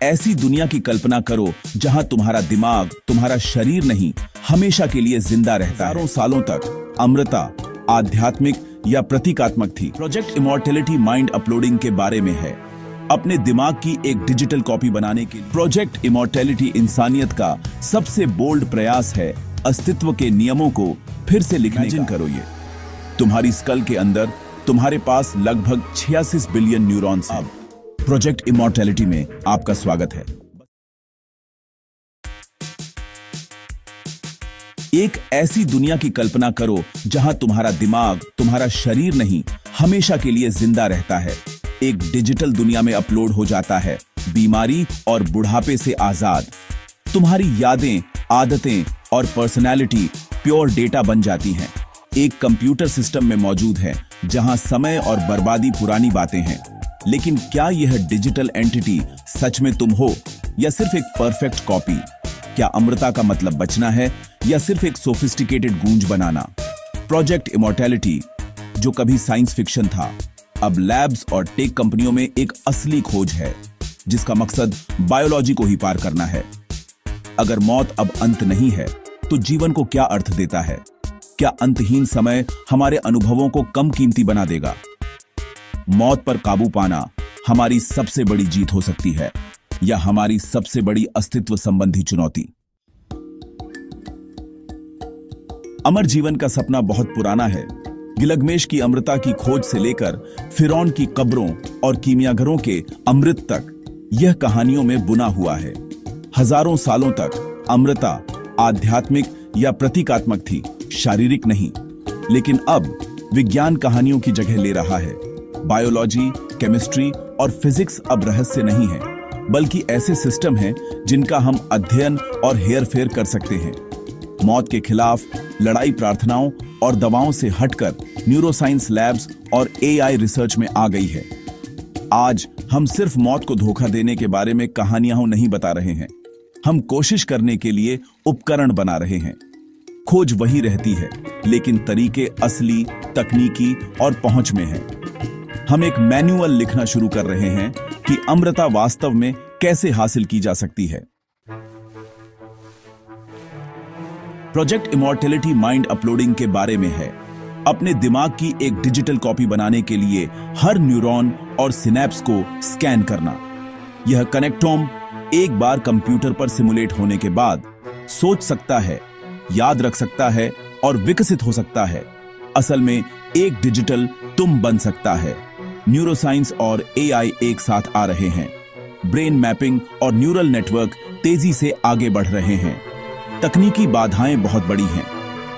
ऐसी दुनिया की कल्पना करो जहां तुम्हारा दिमाग, तुम्हारा शरीर नहीं, हमेशा के लिए जिंदा रहता है। हजारों सालों तक अमृता आध्यात्मिक या प्रतीकात्मक थी। प्रोजेक्ट इमॉर्टैलिटी माइंड अपलोडिंग के बारे में है, अपने दिमाग की एक डिजिटल कॉपी बनाने के लिए। प्रोजेक्ट इमॉर्टैलिटी इंसानियत का सबसे बोल्ड प्रयास है अस्तित्व के नियमों को फिर से लिखने का। करो ये तुम्हारी स्कल के अंदर तुम्हारे पास लगभग 86 बिलियन न्यूरॉन्स हैं। प्रोजेक्ट इमॉर्टैलिटी में आपका स्वागत है। एक ऐसी दुनिया की कल्पना करो जहां तुम्हारा दिमाग, तुम्हारा शरीर नहीं, हमेशा के लिए जिंदा रहता है, एक डिजिटल दुनिया में अपलोड हो जाता है, बीमारी और बुढ़ापे से आजाद। तुम्हारी यादें, आदतें और पर्सनैलिटी प्योर डेटा बन जाती हैं, एक कंप्यूटर सिस्टम में मौजूद है जहां समय और बर्बादी पुरानी बातें हैं। लेकिन क्या यह डिजिटल एंटिटी सच में तुम हो या सिर्फ एक परफेक्ट कॉपी? क्या अमृता का मतलब बचना है या सिर्फ एक सोफिस्टिकेटेड गूंज बनाना? प्रोजेक्ट इमॉर्टैलिटी, जो कभी साइंस फिक्शन था, अब लैब्स और टेक कंपनियों में एक असली खोज है जिसका मकसद बायोलॉजी को ही पार करना है। अगर मौत अब अंत नहीं है तो जीवन को क्या अर्थ देता है? क्या अंतहीन समय हमारे अनुभवों को कम कीमती बना देगा? मौत पर काबू पाना हमारी सबसे बड़ी जीत हो सकती है या हमारी सबसे बड़ी अस्तित्व संबंधी चुनौती। अमर जीवन का सपना बहुत पुराना है। गिलगमेश की अमृता की खोज से लेकर फिरौन की कब्रों और कीमियागरों के अमृत तक यह कहानियों में बुना हुआ है। हजारों सालों तक अमृता आध्यात्मिक या प्रतीकात्मक थी, शारीरिक नहीं। लेकिन अब विज्ञान कहानियों की जगह ले रहा है। बायोलॉजी, केमिस्ट्री और फिजिक्स अब रहस्य नहीं है, बल्कि ऐसे सिस्टम हैं जिनका हम अध्ययन और हेरफेर कर सकते हैं। मौत के खिलाफ लड़ाई प्रार्थनाओं और दवाओं से हटकर न्यूरोसाइंस लैब्स और एआई रिसर्च में आ गई है। आज हम सिर्फ मौत को धोखा देने के बारे में कहानियां नहीं बता रहे हैं, हम कोशिश करने के लिए उपकरण बना रहे हैं। खोज वही रहती है, लेकिन तरीके असली, तकनीकी और पहुंच में हैं। हम एक मैनुअल लिखना शुरू कर रहे हैं कि अमृता वास्तव में कैसे हासिल की जा सकती है। प्रोजेक्ट इमॉर्टैलिटी माइंड अपलोडिंग के बारे में है, अपने दिमाग की एक डिजिटल कॉपी बनाने के लिए हर न्यूरॉन और सिनेप्स को स्कैन करना। यह कनेक्टोम एक बार कंप्यूटर पर सिमुलेट होने के बाद सोच सकता है, याद रख सकता है और विकसित हो सकता है। असल में एक डिजिटल तुम बन सकता है। न्यूरोसाइंस और एआई एक साथ आ रहे हैं। ब्रेन मैपिंग और न्यूरल नेटवर्क तेजी से आगे बढ़ रहे हैं। तकनीकी बाधाएं बहुत बड़ी हैं।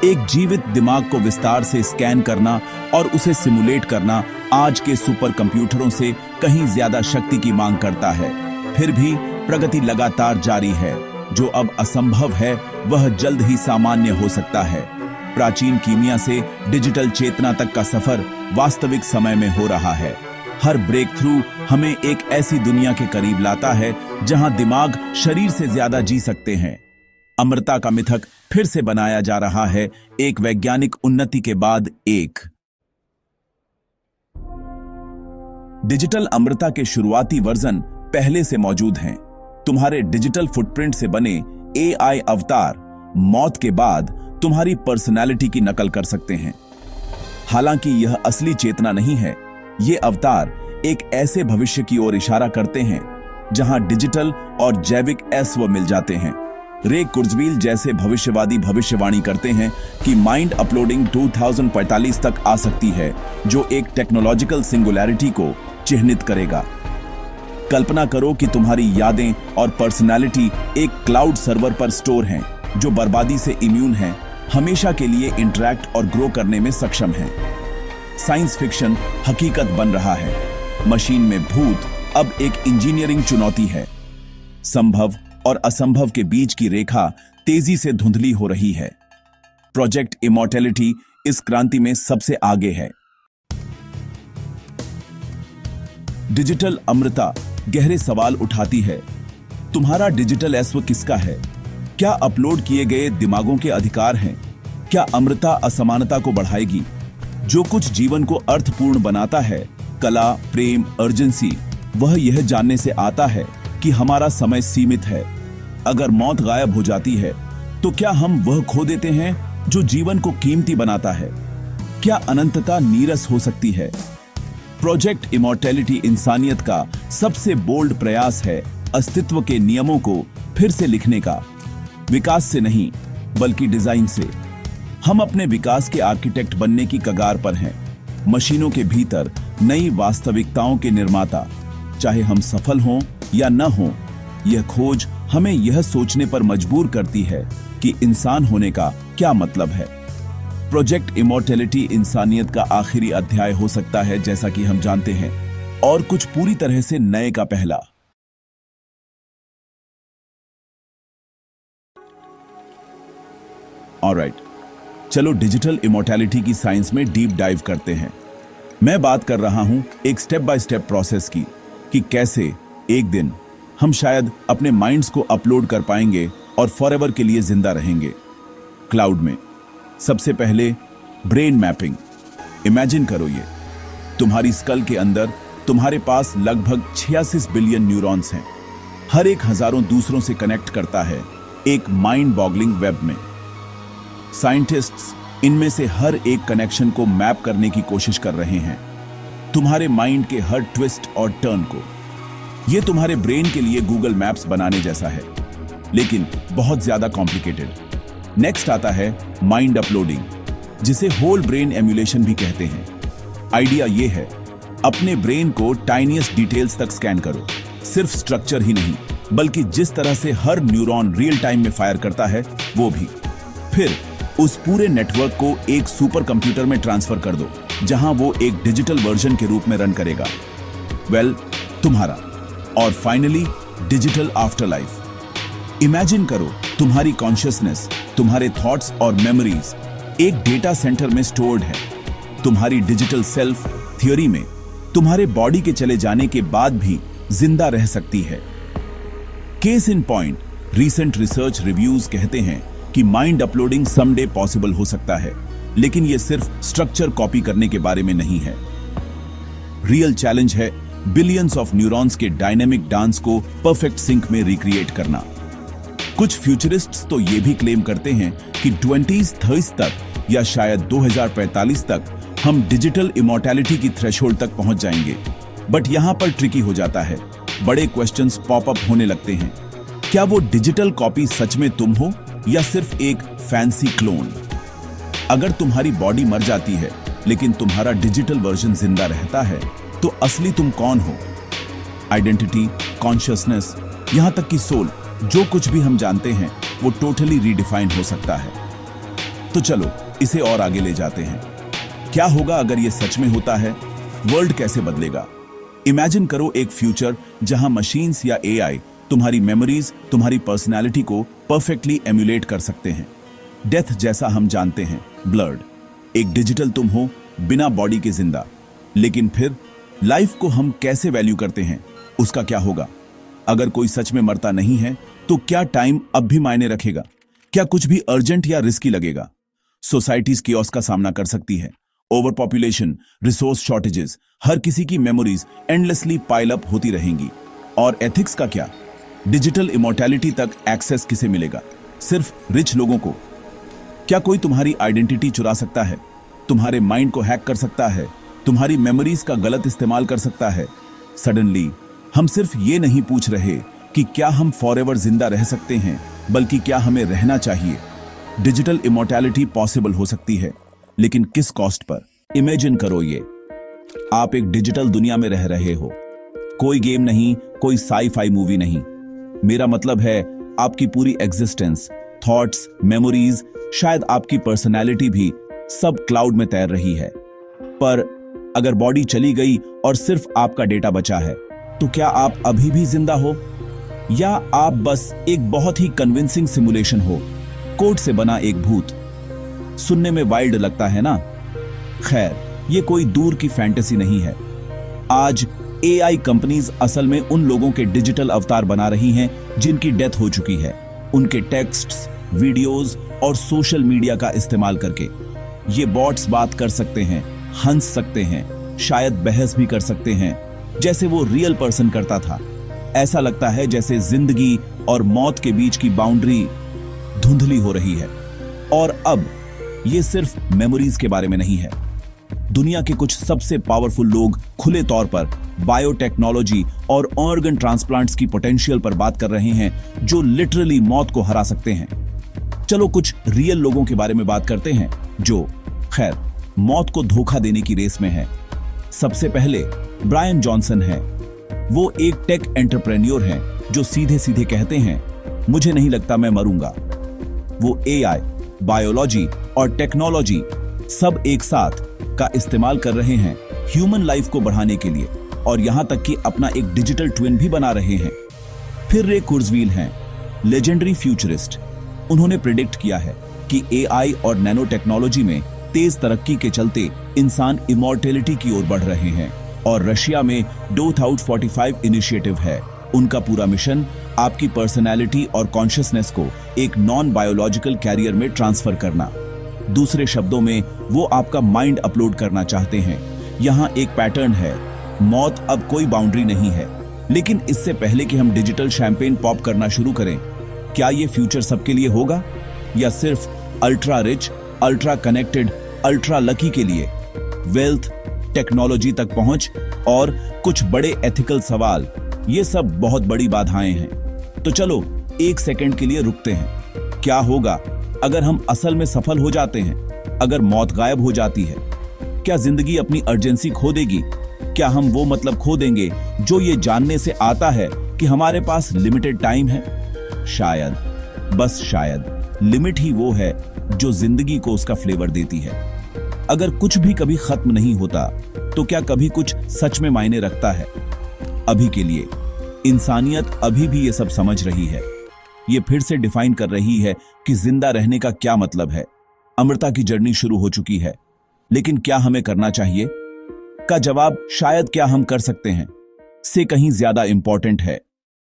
एक जीवित दिमाग को विस्तार से स्कैन करना और उसे सिमुलेट करना आज के सुपर कंप्यूटरों से कहीं ज्यादा शक्ति की मांग करता है। फिर भी प्रगति लगातार जारी है। जो अब असंभव है वह जल्द ही सामान्य हो सकता है। प्राचीन कीमिया से डिजिटल चेतना तक का सफर वास्तविक समय में हो रहा है। हर ब्रेक थ्रू हमें एक ऐसी दुनिया के करीब लाता है जहां दिमाग शरीर से ज्यादा जी सकते हैं। अमृता का मिथक फिर से बनाया जा रहा है, एक वैज्ञानिक उन्नति के बाद एक। डिजिटल अमृता के शुरुआती वर्जन पहले से मौजूद हैं। तुम्हारे डिजिटल फुटप्रिंट से बने एआई अवतार मौत के बाद तुम्हारी पर्सनैलिटी की नकल कर सकते हैं। हालांकि यह असली चेतना नहीं है, ये अवतार एक ऐसे भविष्य की ओर इशारा करते हैं जहां डिजिटल और जैविक अस्व मिल जाते हैं। रे कुर्जवील जैसे भविष्यवादी भविष्यवाणी करते हैं कि माइंड अपलोडिंग 2045 तक आ सकती है, जो एक टेक्नोलॉजिकल सिंगुलैरिटी को चिह्नित करेगा। कल्पना करो कि तुम्हारी यादें और पर्सनैलिटी एक क्लाउड सर्वर पर स्टोर हैं, जो बर्बादी से इम्यून है, हमेशा के लिए इंटरैक्ट और ग्रो करने में सक्षम है। साइंस फिक्शन हकीकत बन रहा है। मशीन में भूत अब एक इंजीनियरिंग चुनौती है। संभव और असंभव के बीच की रेखा तेजी से धुंधली हो रही है। प्रोजेक्ट इमॉर्टैलिटी इस क्रांति में सबसे आगे है। डिजिटल अमृता गहरे सवाल उठाती है। तुम्हारा डिजिटल अस्व किसका है? क्या अपलोड किए गए दिमागों के अधिकार हैं? क्या अमृता असमानता को बढ़ाएगी? जो कुछ जीवन को अर्थपूर्ण बनाता है, कला, प्रेम, अर्जेंसी, वह यह जानने से आता है कि हमारा समय सीमित है। अगर मौत गायब हो जाती है तो क्या हम वह खो देते हैं जो जीवन को कीमती बनाता है? क्या अनंतता नीरस हो सकती है? प्रोजेक्ट इमॉर्टैलिटी इंसानियत का सबसे बोल्ड प्रयास है अस्तित्व के नियमों को फिर से लिखने का। विकास से नहीं, बल्कि डिजाइन से। हम अपने विकास के आर्किटेक्ट बनने की कगार पर हैं, मशीनों के भीतर नई वास्तविकताओं के निर्माता। चाहे हम सफल हों या न हों, यह खोज हमें यह सोचने पर मजबूर करती है कि इंसान होने का क्या मतलब है। प्रोजेक्ट इमॉर्टैलिटी इंसानियत का आखिरी अध्याय हो सकता है, जैसा कि हम जानते हैं, और कुछ पूरी तरह से नए का पहला। ऑलराइट, चलो डिजिटल इमॉर्टैलिटी की साइंस में डीप डाइव करते हैं। मैं बात कर रहा हूं एक स्टेप बाय स्टेप प्रोसेस की, कि कैसे एक दिन हम शायद अपने माइंड्स को अपलोड कर पाएंगे और फॉरएवर के लिए जिंदा रहेंगे क्लाउड में। सबसे पहले ब्रेन मैपिंग। इमेजिन करो, ये तुम्हारी स्कल के अंदर तुम्हारे पास लगभग 86 बिलियन न्यूरॉन्स हैं। हर एक हजारों दूसरों से कनेक्ट करता है एक माइंड बॉगलिंग वेब में। साइंटिस्ट्स इनमें से हर एक कनेक्शन को मैप करने की कोशिश कर रहे हैं, तुम्हारे माइंड के हर ट्विस्ट और टर्न को। यह तुम्हारे ब्रेन के लिए गूगल मैप्स बनाने जैसा है, लेकिन बहुत ज्यादा कॉम्प्लिकेटेड। नेक्स्ट आता है माइंड अपलोडिंग, जिसे होल ब्रेन एम्यूलेशन भी कहते हैं। आइडिया यह है, अपने ब्रेन को टाइनीएस्ट डिटेल्स तक स्कैन करो। सिर्फ स्ट्रक्चर ही नहीं, बल्कि जिस तरह से हर न्यूरॉन रियल टाइम में फायर करता है वो भी। फिर उस पूरे नेटवर्क को एक सुपर कंप्यूटर में ट्रांसफर कर दो, जहां वो एक डिजिटल वर्जन के रूप में रन करेगा। तुम्हारा। और finally digital after life. Imagine करो, तुम्हारी कॉन्शियसनेस, तुम्हारे थॉट्स और मेमोरीज एक डेटा सेंटर में स्टोर्ड है। तुम्हारी डिजिटल सेल्फ थियोरी में तुम्हारे बॉडी के चले जाने के बाद भी जिंदा रह सकती है। Case in point, recent research reviews कहते हैं कि माइंड अपलोडिंग समडे पॉसिबल हो सकता है, लेकिन यह सिर्फ स्ट्रक्चर कॉपी करने के बारे में नहीं है। रियल चैलेंज है बिलियंस ऑफ न्यूरॉन्स के डायनेमिक डांस को परफेक्ट सिंक में रिक्रिएट करना। कुछ फ्यूचरिस्ट्स तो यह भी क्लेम करते हैं कि 2030 तक या शायद 2045 तक हम डिजिटल इमॉर्टैलिटी की थ्रेशोल्ड तक पहुंच जाएंगे। बट यहां पर ट्रिकी हो जाता है, बड़े क्वेश्चंस पॉप अप होने लगते हैं। क्या वो डिजिटल कॉपी सच में तुम हो या सिर्फ एक फैंसी क्लोन? अगर तुम्हारी बॉडी मर जाती है लेकिन तुम्हारा डिजिटल वर्जन जिंदा रहता है, तो असली तुम कौन हो? आइडेंटिटी, कॉन्शियसनेस, यहां तक कि सोल, जो कुछ भी हम जानते हैं वो टोटली रीडिफाइन हो सकता है। तो चलो इसे और आगे ले जाते हैं। क्या होगा अगर ये सच में होता है? वर्ल्ड कैसे बदलेगा? इमेजिन करो एक फ्यूचर जहां मशीन्स या एआई तुम्हारी मेमोरीज, तुम्हारी पर्सनालिटी को परफेक्टली एम्यूलेट कर सकते हैं। डेथ जैसा हम जानते हैं, ब्लर्ड, एक डिजिटल तुम हो बिना बॉडी के जिंदा। लेकिन फिर लाइफ को हम कैसे वैल्यू करते हैं, उसका क्या होगा? अगर कोई सच में मरता नहीं है तो क्या टाइम अब भी मायने रखेगा? क्या कुछ भी अर्जेंट या रिस्की लगेगा? सोसाइटीज कियोस्क का सामना कर सकती है। ओवर पॉपुलेशन, रिसोर्स शॉर्टेजेस, हर किसी की मेमोरीज एंडलेसली पाइल अप होती रहेंगी। और एथिक्स का क्या? डिजिटल इमॉर्टैलिटी तक एक्सेस किसे मिलेगा? सिर्फ रिच लोगों को? क्या कोई तुम्हारी आइडेंटिटी चुरा सकता है? तुम्हारे माइंड को हैक कर सकता है? तुम्हारी मेमोरीज का गलत इस्तेमाल कर सकता है? सडनली हम सिर्फ ये नहीं पूछ रहे कि क्या हम फॉरएवर जिंदा रह सकते हैं, बल्कि क्या हमें रहना चाहिए। डिजिटल इमॉर्टैलिटी पॉसिबल हो सकती है, लेकिन किस कॉस्ट पर? इमेजिन करो, ये आप एक डिजिटल दुनिया में रह रहे हो। कोई गेम नहीं, कोई साई-फाई मूवी नहीं। मेरा मतलब है आपकी पूरी एग्जिस्टेंस, थॉट्स, मेमोरीज, शायद आपकी पर्सनैलिटी भी सब क्लाउड में तैर रही है। पर अगर बॉडी चली गई और सिर्फ आपका डेटा बचा है, तो क्या आप अभी भी जिंदा हो, या आप बस एक बहुत ही कन्विंसिंग सिमुलेशन हो, कोड से बना एक भूत? सुनने में वाइल्ड लगता है ना? खैर, ये कोई दूर की फैंटेसी नहीं है। आज एआई कंपनीज असल में उन लोगों के डिजिटल अवतार बना रही हैं जिनकी डेथ हो चुकी है। उनके टेक्स्ट्स, वीडियोस और सोशल मीडिया का इस्तेमाल करके ये बॉट्स बात कर सकते हैं, हंस सकते हैं, शायद बहस भी कर सकते हैं जैसे वो रियल पर्सन करता था। ऐसा लगता है जैसे जिंदगी और मौत के बीच की बाउंड्री धुंधली हो रही है। और अब ये सिर्फ मेमोरीज के बारे में नहीं है। दुनिया के कुछ सबसे पावरफुल लोग खुले तौर पर बायोटेक्नोलॉजी और ऑर्गन ट्रांसप्लांट्स की पोटेंशियल पर बात कर रहे हैं, जो लिटरली मौत को हरा सकते हैं। चलो कुछ रियल लोगों के बारे में बात करते हैं जो खैर मौत को धोखा देने की रेस में है। सबसे पहले ब्रायन जॉनसन है। वो एक टेक एंटरप्रेन्योर हैं जो सीधे सीधे कहते हैं, मुझे नहीं लगता मैं मरूंगा। वो एआई, बायोलॉजी और टेक्नोलॉजी सब एक साथ का इस्तेमाल कर रहे हैं ह्यूमन लाइफ को बढ़ाने के लिए, और यहां तक कि अपना एक डिजिटल ट्विन भी बना रहे हैं। फिर रे कुर्जवील हैं, लेजेंडरी फ्यूचरिस्ट। उन्होंने प्रिडिक्ट किया है कि एआई और नैनो टेक्नोलॉजी में तेज तरक्की के चलते इंसान इमॉर्टेलिटी की ओर बढ़ रहे हैं। और रशिया में 2045 इनिशिएटिव है। उनका पूरा मिशन आपकी पर्सनैलिटी और कॉन्शियसनेस को एक नॉन बायोलॉजिकल कैरियर में ट्रांसफर करना। दूसरे शब्दों में वो आपका माइंड अपलोड करना चाहते हैं। यहाँ एक पैटर्न है, मौत अब कोई बाउंड्री नहीं है। लेकिन इससे पहले कि हम डिजिटल शैंपेन पॉप करना शुरू करें, क्या ये फ्यूचर सबके लिए होगा या सिर्फ ultra rich, ultra connected, ultra lucky के लिए? वेल्थ, टेक्नोलॉजी तक पहुंच और कुछ बड़े एथिकल सवाल, ये सब बहुत बड़ी बाधाएं हैं। तो चलो एक सेकंड के लिए रुकते हैं। क्या होगा अगर हम असल में सफल हो जाते हैं? अगर मौत गायब हो जाती है, क्या जिंदगी अपनी अर्जेंसी खो देगी? क्या हम वो मतलब खो देंगे जो ये जानने से आता है कि हमारे पास लिमिटेड टाइम है? शायद, बस शायद लिमिट ही वो है जो जिंदगी को उसका फ्लेवर देती है। अगर कुछ भी कभी खत्म नहीं होता, तो क्या कभी कुछ सच में मायने रखता है? अभी के लिए इंसानियत अभी भी ये सब समझ रही है। ये फिर से डिफाइन कर रही है कि जिंदा रहने का क्या मतलब है। अमरता की जर्नी शुरू हो चुकी है, लेकिन क्या हमें करना चाहिए का जवाब शायद क्या हम कर सकते हैं से कहीं ज्यादा इंपॉर्टेंट है।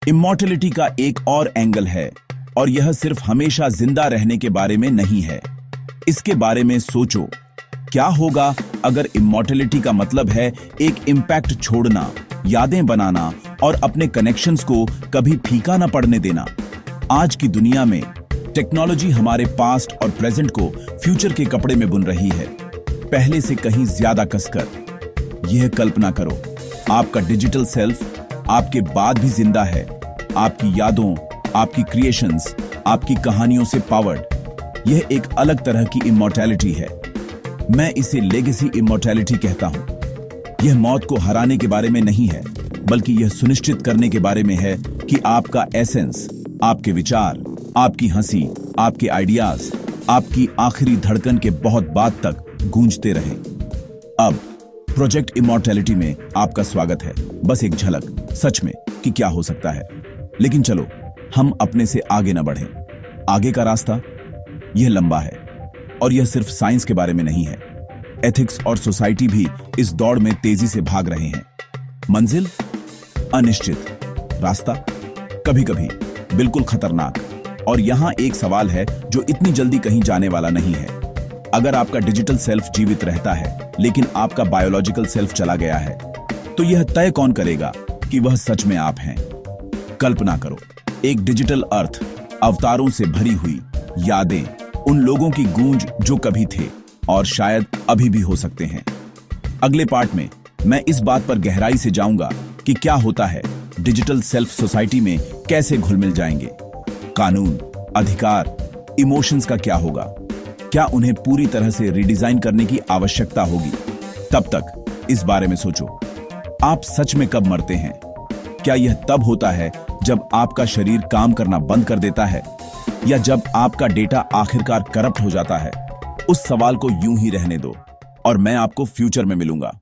इमॉर्टलिटी का एक और एंगल है, और यह सिर्फ हमेशा जिंदा रहने के बारे में नहीं है। इसके बारे में सोचो, क्या होगा अगर इमॉर्टलिटी का मतलब है एक इम्पैक्ट छोड़ना, यादें बनाना और अपने कनेक्शंस को कभी फीका ना पड़ने देना। आज की दुनिया में टेक्नोलॉजी हमारे पास्ट और प्रेजेंट को फ्यूचर के कपड़े में बुन रही है, पहले से कहीं ज्यादा कसकर। यह कल्पना करो, आपका डिजिटल सेल्फ आपके बाद भी जिंदा है, आपकी यादों, आपकी क्रिएशंस, आपकी कहानियों से पावर्ड। यह एक अलग तरह की इमॉर्टैलिटी है। मैं इसे लेगेसी इमॉर्टैलिटी कहता हूं। यह मौत को हराने के बारे में नहीं है, बल्कि यह सुनिश्चित करने के बारे में है कि आपका एसेंस, आपके विचार, आपकी हंसी, आपके आइडियाज, आपकी आखिरी धड़कन के बहुत बाद तक गूंजते रहे। अब प्रोजेक्ट इमॉर्टैलिटी में आपका स्वागत है। बस एक झलक सच में कि क्या हो सकता है। लेकिन चलो हम अपने से आगे न बढ़ें। आगे का रास्ता यह लंबा है, और यह सिर्फ साइंस के बारे में नहीं है। एथिक्स और सोसाइटी भी इस दौड़ में तेजी से भाग रहे हैं। मंजिल अनिश्चित, रास्ता कभी कभी बिल्कुल खतरनाक। और यहां एक सवाल है जो इतनी जल्दी कहीं जाने वाला नहीं है। अगर आपका डिजिटल सेल्फ जीवित रहता है, लेकिन आपका बायोलॉजिकल सेल्फ चला गया है, तो यह तय कौन करेगा कि वह सच में आप हैं? कल्पना करो, एक डिजिटल अर्थ, अवतारों से भरी हुई यादें, उन लोगों की गूंज जो कभी थे और शायद अभी भी हो सकते हैं। अगले पार्ट में मैं इस बात पर गहराई से जाऊंगा कि क्या होता है, डिजिटल सेल्फ सोसाइटी में कैसे घुल मिल जाएंगे, कानून, अधिकार, इमोशंस का क्या होगा, क्या उन्हें पूरी तरह से रिडिजाइन करने की आवश्यकता होगी। तब तक इस बारे में सोचो, आप सच में कब मरते हैं? क्या यह तब होता है जब आपका शरीर काम करना बंद कर देता है, या जब आपका डेटा आखिरकार करप्ट हो जाता है? उस सवाल को यूं ही रहने दो, और मैं आपको फ्यूचर में मिलूंगा।